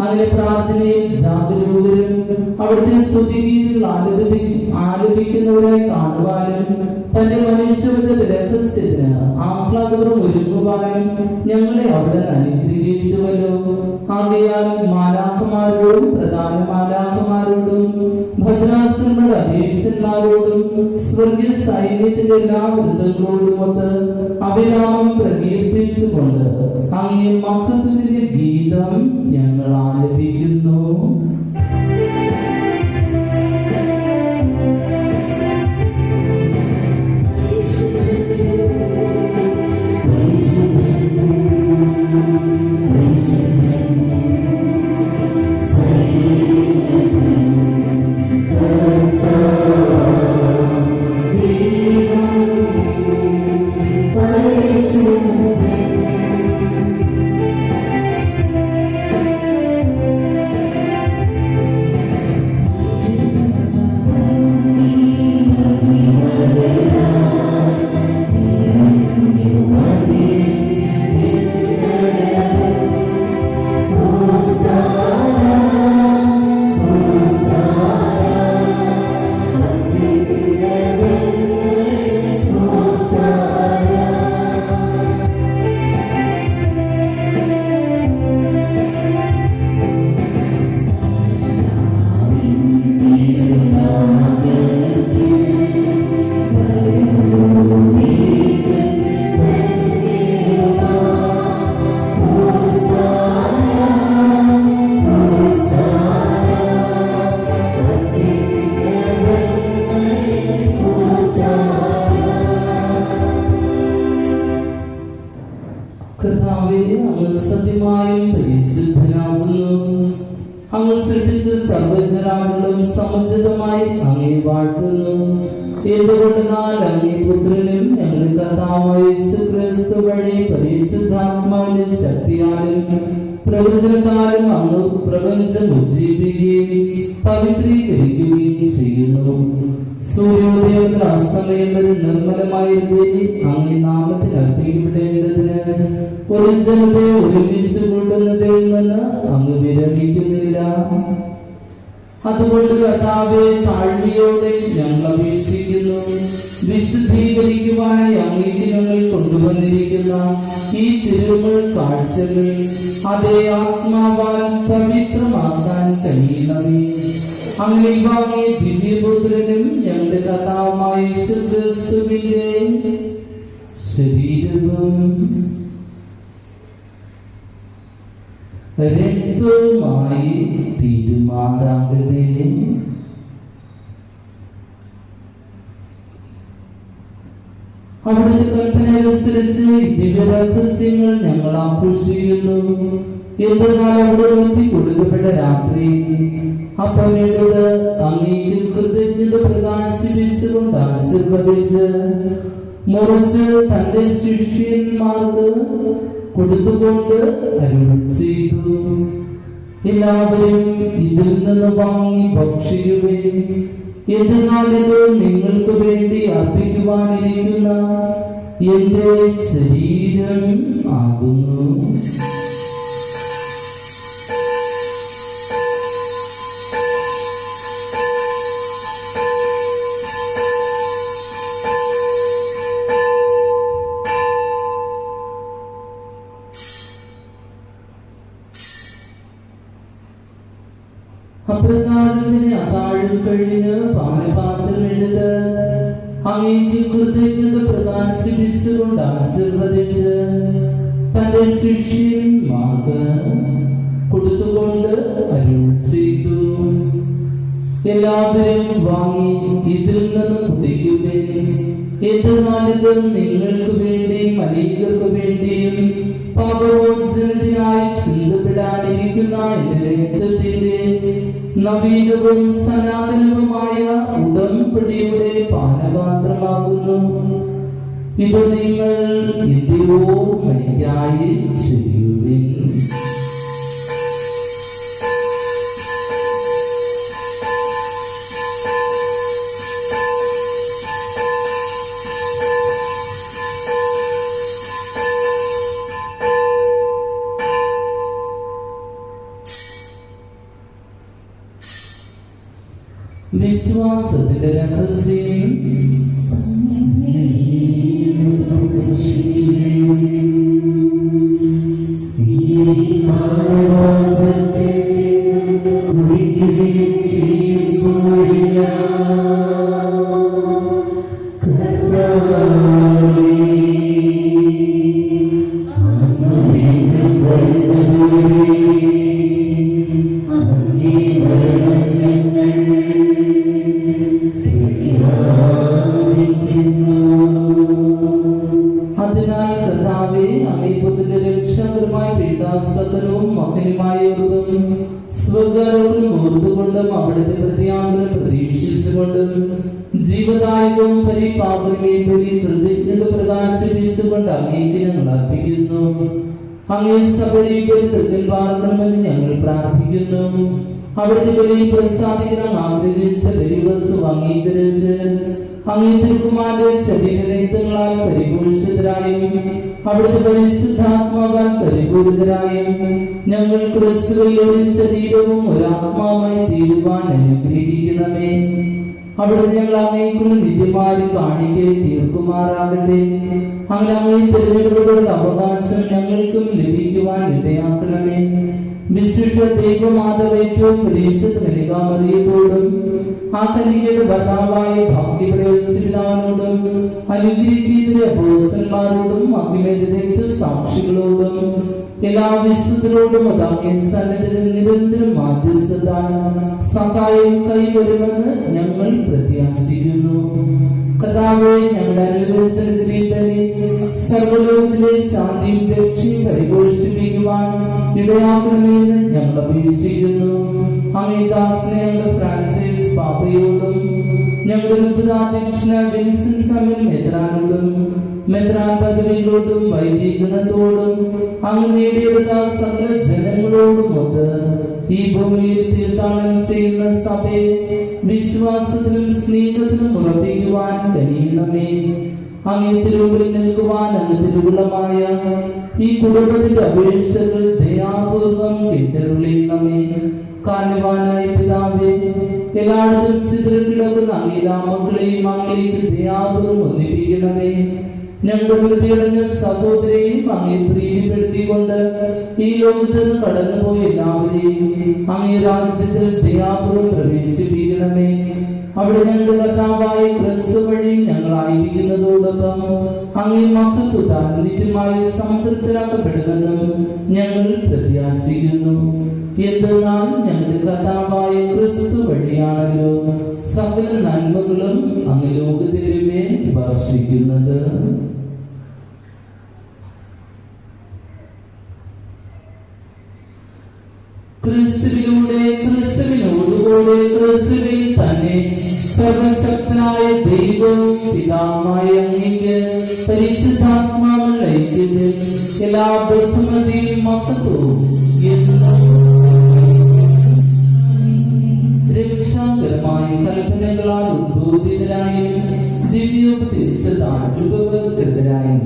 അങ്ങനെ പ്രാർത്ഥനയിൽ ജാഗരൂകരും അവിടുത്തെ സ്തുതിഗീതികൾ ആലപിക്കുന്നവരായി കാണുവാനും തന്റെ മനുഷ്യരുടെ രഹസ്യത്തിന് ആഹ്ലാദപൂർവ്വം ഒരുങ്ങുവാനും ഞങ്ങളെ അവിടെ അനുഗ്രഹിച്ചുവല്ലോ. ആകയാൽ മാലാഖമാരോടും പ്രധാന മാലാഖമാരോടും ഭദ്രാസനങ്ങളുടെ അധീശന്മാരോടും സ്വർഗീയ സൈന്യത്തിന്റെ എല്ലാ വൃന്ദങ്ങളോടും ഒത്ത് അഭിരാമം പ്രകീർത്തിച്ചുകൊണ്ട് അങ്ങേ മഹത്വത്തിന്റെ ഗീതം ഞങ്ങൾ ആലപിക്കുന്നു. അങ്ങ് സൃഷ്ടിച്ച സർവ്വചരാചരങ്ങളും സമുചിതമായി അങ്ങേ വാഴ്ത്തുന്നു. എന്തുകൊണ്ടെന്നാൽ അങ്ങേ പുത്രനും ഞങ്ങളുടെ കർത്താവായ യേശുക്രിസ്തു വഴി പരിശുദ്ധാത്മാവിന്റെ ശക്തിയാലും പ്രവർത്തനത്താലും അങ്ങ് പ്രപഞ്ചം ഉജ്ജീവിക്കുകയും പവിത്രീകരിക്കുകയും ചെയ്യുന്നു. സൂര്യോദയത്തിൽ അസ്തമയം വരെ നിർമ്മലമായ ബലി അങ്ങേ നാമത്തിൽ അർപ്പിക്കപ്പെടേണ്ടതിന് ഒരു ജനത്തെ ഒരുമിച്ച് കൂട്ടുന്നതിൽ നിന്ന് അങ്ങ് വിരമിക്കുന്നില്ല. അതുകൊണ്ട് കർത്താവേ, താഴ്മയോടെ ഞങ്ങൾ അപേക്ഷിക്കുന്നു. വിശുദ്ധീകരിക്കുവാനായി അങ്ങേക്ക് ഞങ്ങൾ കൊണ്ടുവന്നിരിക്കുന്ന ഈ തിരുമുൾ കാഴ്ചകൾ അതേ ആത്മാവാൽ പവിത്രമാക്കാൻ കഴിയണമേ. അങ്ങനെ വാങ്ങിയ ദിവ്യപുത്രനും ഞങ്ങളുടെ കർത്താവായ യേശുക്രിസ്തുവിന്റെ ശരീരവും രക്തവുമായി തീരുമാറാകട്ടെ. അവിടുത്തെ കൽപ്പനയനുസരിച്ച് ദിവ്യരഹസ്യങ്ങൾ ഞങ്ങൾ ആഘോഷിക്കുന്നു. എന്തെന്നാൽ അവിടെ നിർത്തി കൊടുക്കപ്പെട്ട രാത്രി അപ്പമേണ്ടത് അങ്ങേക്ക് കൃതജ്ഞത പ്രകാശിപ്പിച്ചുകൊണ്ട് ആശീർവദിച്ച് മുറിച്ച് തന്റെ ശിഷ്യന്മാർക്ക് കൊടുത്തുകൊണ്ട് അരുൾ ചെയ്തു. എല്ലാവരും ഇതിൽ നിന്ന് വാങ്ങി ഭക്ഷിക്കുകയും എന്തെന്നാൽ ഇത് നിങ്ങൾക്ക് വേണ്ടി അർപ്പിക്കുവാനിരിക്കുന്ന എന്റെ ശരീരം ആകുന്നു. അപ്രകാരത്തിന് അത്താഴം കഴിഞ്ഞ് പാനപാത്രം എടുത്ത് അങ്ങേക്ക് കൃതജ്ഞത പ്രകാശിപ്പിച്ചുകൊണ്ട് ആശീർവദിച്ച് തന്റെ ശിഷ്യന്മാർക്ക് കൊടുത്തുകൊണ്ട് അരുൾ ചെയ്തു. എല്ലാവരും വാങ്ങി ഇതിൽ നിന്ന് കുടിക്കുവിൻ. എന്തെന്നാൽ ഇത് നിങ്ങൾക്ക് വേണ്ടിയും അനേകർക്ക് വേണ്ടിയും പാപമോചനത്തിനായി ചിന്തപ്പെടാനിരിക്കുന്ന എന്റെ രക്തത്തിന്റെ നവീനവും സനാതനവുമായ ഉടമ്പടിയുടെ പാനപാത്രമാകുന്നു. ഇത് നിങ്ങൾ എന്റെ ഓർമ്മയ്ക്കായി ചെയ്യുവിൻ. വിശ്വാസത്തിന്റെ രഹസ്യം. അതിനാൽ കർത്താവേ, അങ്ങേ പുത്രന്റെ രക്ഷാകരമായ പീഡാസഹനവും മകനുമായവർക്കും സ്വകാരോടും ഓർത്തുകൊണ്ടും അവിടുത്തെ പ്രത്യാഗ്രഹം പ്രതീക്ഷിച്ചുകൊണ്ടും ജീവദായകവും പരിപാവനമേ ബലി കൃതജ്ഞത പ്രകാശിപ്പിച്ചുകൊണ്ട് അങ്ങേക്ക് ഞങ്ങൾ അർപ്പിക്കുന്നു. അങ്ങേ സഭയുടെ ബലി തൃക്കൽപാർക്കണമെന്ന് ഞങ്ങൾ പ്രാർത്ഥിക്കുന്നു. അവിടുത്തെ ബലിയിൽ പ്രസാദിക്കുന്ന ആഗ്രഹിച്ച ബലിവസ്തു അംഗീകരിച്ച് അങ്ങേ തിരുക്കുമാരുടെ ശരീരരക്തങ്ങളാൽ പരിപോഷിതരായും അവിടുത്തെ പരിശുദ്ധാത്മാവാൽ പരിപൂരിതരായും ഞങ്ങൾ ക്രിസ്തുവിൽ ഒരു ശരീരവും ഒരാത്മാവായി തീരുവാൻ അനുഗ്രഹിക്കണമേ. അവിടുന്ന് ഞങ്ങൾ അങ്ങേക്കുള്ള നിത്യമാരി കാണിക്കെ തീർക്കുമാറാകട്ടെ. അങ്ങനെ അങ്ങേ തിരഞ്ഞെടുക്കപ്പെട്ട അവകാശം ഞങ്ങൾക്കും ലഭിക്കുവാൻ ഇടയാക്കണമേ. വിശിഷ്ട ദൈവമാതവയ്ക്കും പരിശുദ്ധ കന്യകാമറിയത്തോടും ആ കന്യകയുടെ ഭർത്താവായ ഭാഗ്യപ്രയോജനോടും അനുഗ്രഹിക്കുന്ന അപ്പോസ്തലന്മാരോടും മഹിമയുടെ സാക്ഷികളോടും എല്ലാ വിശുദ്ധരോടും അതങ്ങേ സന്നിധിയിൽ നിരന്തരം മാധ്യസ്ഥത സഹായം കൈവരുമെന്ന് ഞങ്ങൾ പ്രത്യാശിക്കുന്നു. കർത്താവേ, ഞങ്ങളുടെ അനുഗ്രഹത്തിനെ തന്നെ സർവ്വലോകത്തിലെ ശാന്തിയും രക്ഷയും പരിപോഷിപ്പിക്കുവാൻ ഇടയാക്കണമെന്ന് ഞങ്ങൾ അപേക്ഷിക്കുന്നു. അങ്ങേ ദാസനെ ഞങ്ങളുടെ ഫ്രാൻസിസ് പാപ്പയോടും ഞങ്ങളുടെ രൂപതാധ്യക്ഷന വിൻസെന്റ് സാമുവൽ മെത്രാനോടും മെത്രാൻ പദവികളോടും വൈദികഗണത്തോടും അങ്ങ് നേടിയെടുത്ത സകല ജനങ്ങളോടുമൊത്ത് ഈ ഭൂമിയിൽ തീർത്ഥാടനം ചെയ്യുന്ന സഭയെ വിശ്വാസത്തിലും സ്നേഹത്തിലും ഉറപ്പിക്കുവാൻ കഴിയണമേ. അങ്ങേ തിരുമുമ്പിൽ നിൽക്കുവാൻ അങ്ങ് തിരുവുള്ളമായ ഈ കുടുംബത്തിന്റെ അപേക്ഷകൾ ദയാപൂർവം കേട്ടരുളണമേ. കാരണവാനായ പിതാവേ, എല്ലായിടത്തും ചിതറിക്കിടക്കുന്ന അങ്ങയുടെ മക്കളെയും അങ്ങയിലേക്ക് ദയാപൂർവം ഒന്നിപ്പിക്കണമേ. ഞങ്ങളുടെ വൃത്തിയടഞ്ഞ സഹോദരെയും അങ്ങേ പ്രീതിപ്പെടുത്തിക്കൊണ്ട് ഈ ലോകത്ത് നിന്ന് കടന്നുപോയ എല്ലാവരെയും അങ്ങേ രാജ്യത്തിൽ ദയാപൂർവം പ്രവേശിപ്പിക്കണമേ. അവിടെ ഞങ്ങളുടെ കർത്താവായ ക്രിസ്തു വഴി ഞങ്ങളായിരിക്കുന്നതോടൊപ്പം അങ്ങേ മക്കൾക്ക് താൻ നിത്യമായി സംതൃപ്തരാക്കപ്പെടുമെന്നും ഞങ്ങൾ പ്രത്യാശിക്കുന്നു. എന്തെന്നാൽ ഞങ്ങളുടെ കർത്താവായ ക്രിസ്തു വഴിയാണല്ലോ സകല നന്മകളും അങ്ങ് ലോകത്തിന്റെ മേൽ വർഷിക്കുന്നത്. ക്രിസ്തുവിലൂടെ, ക്രിസ്തുവിനോടുകൂടെ, ക്രിസ്തുവിൽ തന്നെ സർവശക്തനായ ദൈവവും പിതാവുമായ അങ്ങേക്ക് പരിശുദ്ധാത്മാവുള്ള ഐക്യത്തിൽ എല്ലാ ബഹുമതിയും മഹത്വവും എന്നും രക്ഷാകരമായ കൽപ്പനകളാൽ ഉദ്ബോധിതരായും ദിവ്യോപദേശത്താൽ രൂപവത്കൃതരായും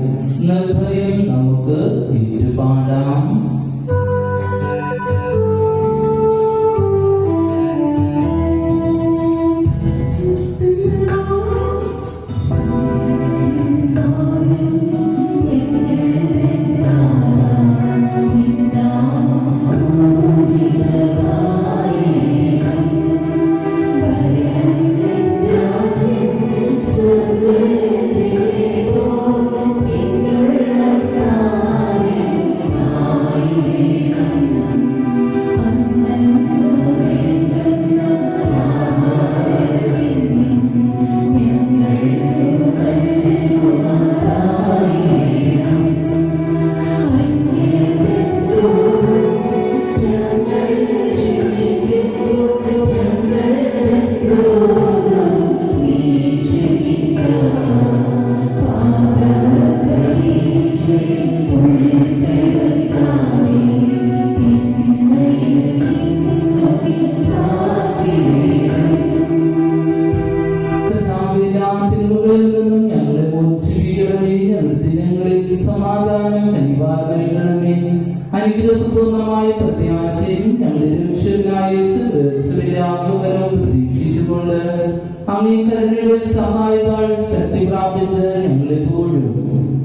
നിർഭയം നമുക്ക് ഏറ്റുപാടാം. അനുഗ്രഹപൂർണമായ പ്രത്യാശയും ഞങ്ങളുടെ രക്ഷകനായ യേശുക്രിസ്തുവിന്റെ ആഗമനവും പ്രതീക്ഷിച്ചുകൊണ്ട് അങ്ങേ കരുണയുടെ സഹായത്താൽ ശക്തി പ്രാപിച്ച് ഞങ്ങളെപ്പോഴും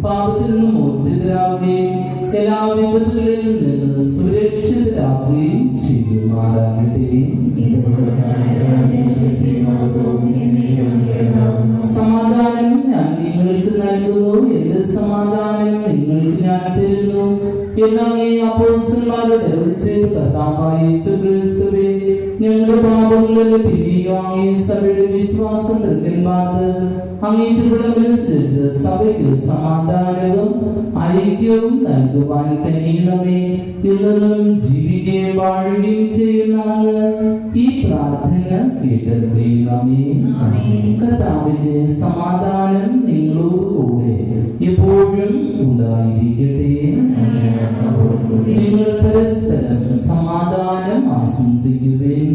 പാപത്തിൽ നിന്ന് മോചിതരാകുകയും എല്ലാ വിപത്തുകളിൽ നിന്ന് സുരക്ഷിതരാകുകയും ചെയ്യുമാറാകട്ടെ. സമാധാനം ഞാൻ നിങ്ങൾക്ക് നൽകുന്നു, എന്റെ സമാധാനം നിങ്ങൾക്ക് ഞാൻ തരുന്നു എന്നങ്ങേ അപ്പോസ്തലന്മാരോട് അരുൾ ചെയ്ത കർത്താവായ യേശുക്രിസ്തുവേ, ഞങ്ങളുടെ പാപങ്ങളിൽ പിന്നെയും അങ്ങേ സഭയുടെ വിശ്വാസം നിർക്കന്മാർക്ക് അങ്ങേ തിരുവിടമനുസരിച്ച് സഭയ്ക്ക് സമാധാനവും ഐക്യവും നൽകുവാൻ കഴിയണമേ. എന്നും ജീവിക്കുകയും വാഴുകയും ചെയ്യുന്ന അങ്ങ് ഈ പ്രാർത്ഥന കേട്ടറിയണമേ. കർത്താവിന്റെ സമാധാനം നിങ്ങളോടുകൂടെ എപ്പോഴും ഉണ്ടായിരിക്കട്ടെ. നിങ്ങൾ പരസ്പരം സമാധാനം ആശംസിക്കുവേൻ.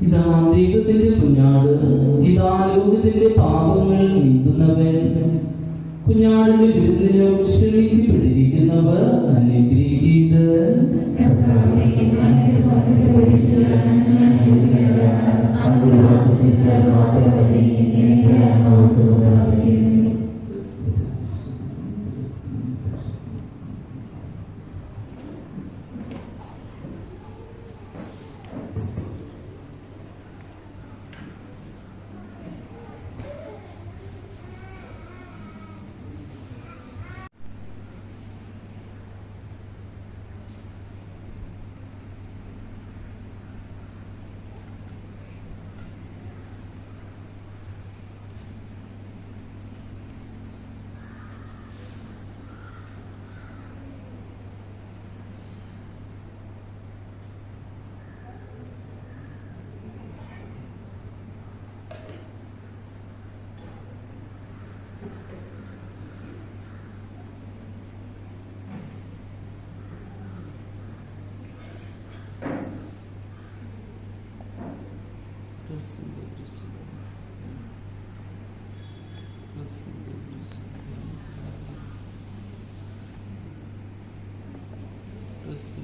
ഇതാ ദൈവത്തിന്റെ കുഞ്ഞാട്, ഇതാ ലോകത്തിന്റെ പാപങ്ങൾ നീക്കുന്നവൻ. കുഞ്ഞാടിന്റെ വിരുന്നിന് ക്ഷണിക്കപ്പെട്ടിരിക്കുന്നവർ അനുഗ്രഹീതർ. ും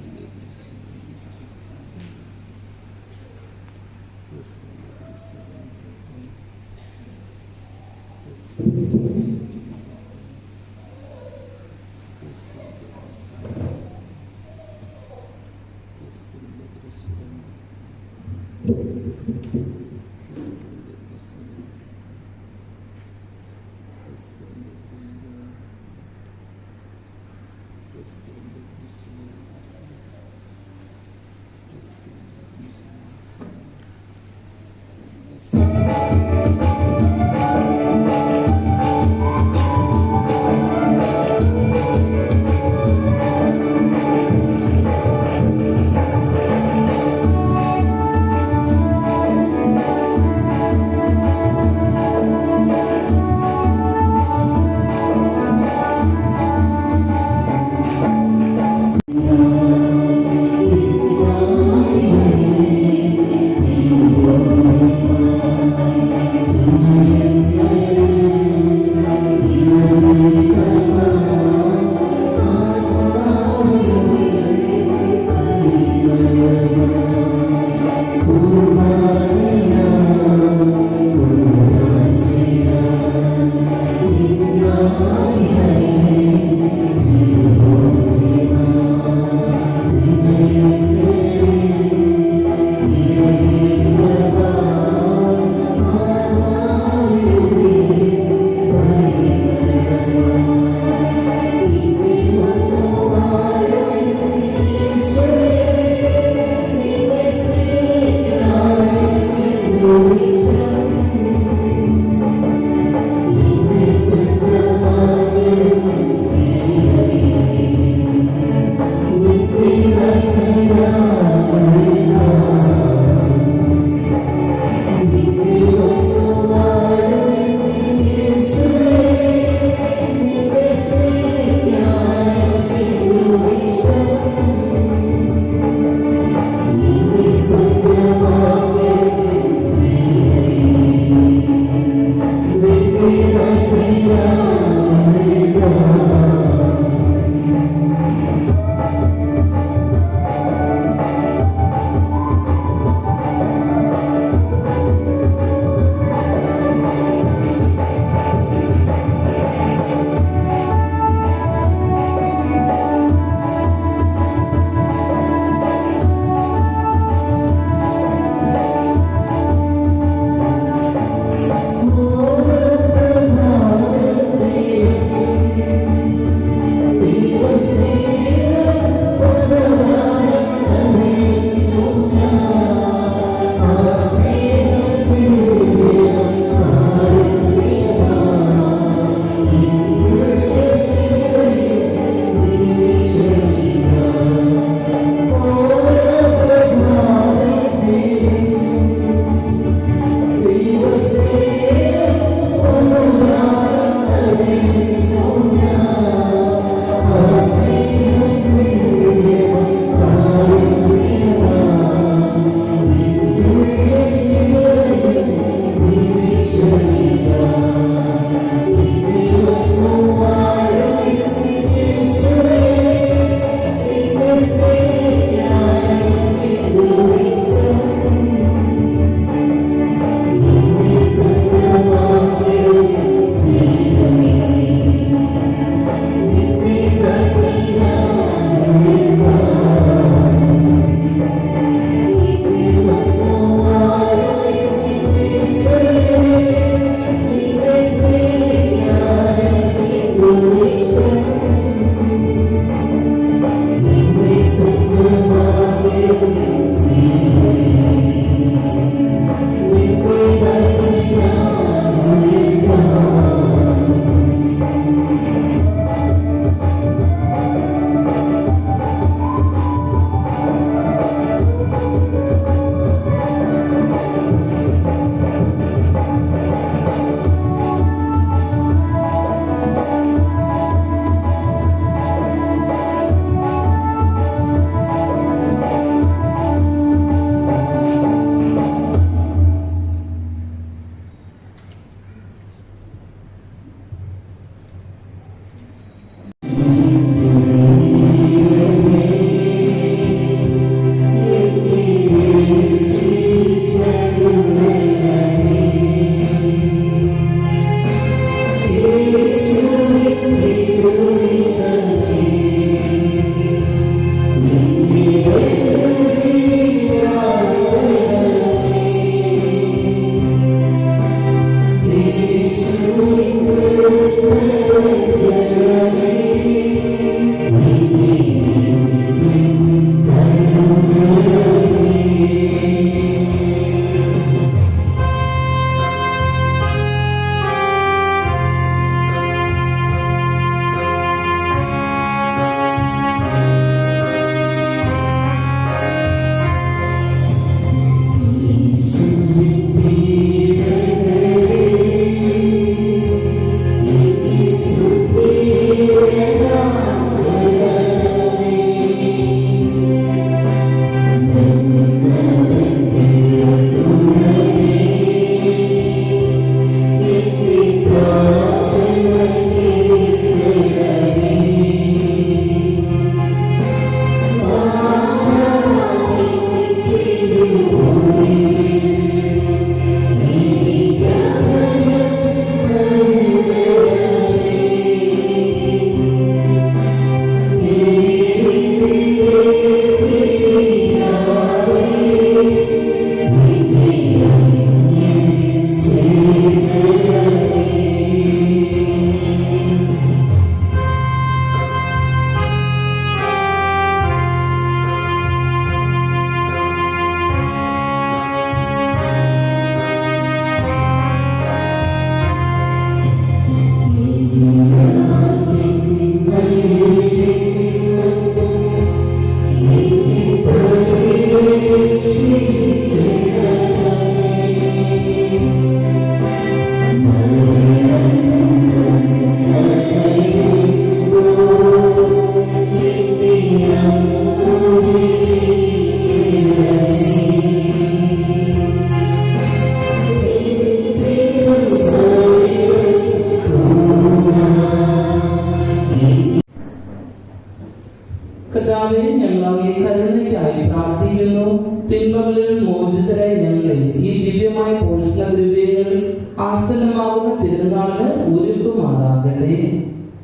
തിന്മകളിൽ മോചിതരായി ഞങ്ങളെ ഈ ദിവ്യമായ പോഷണദ്രവ്യങ്ങൾ ആസന്നമാകുന്ന തിരുനാളിന് ഒരുക്കുമാറാകട്ടെ.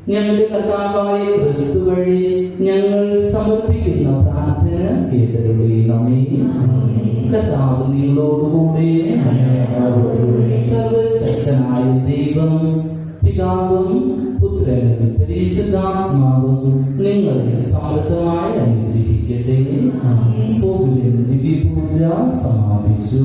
ഞങ്ങളുടെ കർത്താവായ ക്രിസ്തു വഴി ഞങ്ങൾ സമർപ്പിക്കുന്ന പ്രാർത്ഥന കേട്ടരുളണമേ. കർത്താവ് നിങ്ങളോടുകൂടെ. സർവശക്തനായ ദൈവം പിതാവും പുത്രനും പരിശുദ്ധാത്മാവും നിങ്ങളെ സമൃദ്ധമായി അനുഗ്രഹിക്കട്ടെ. പോകുവിൻ. ദിവ്യപൂജ സമാപിച്ചു.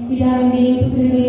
പിതാവിന്റെയും പുത്രന്റെയും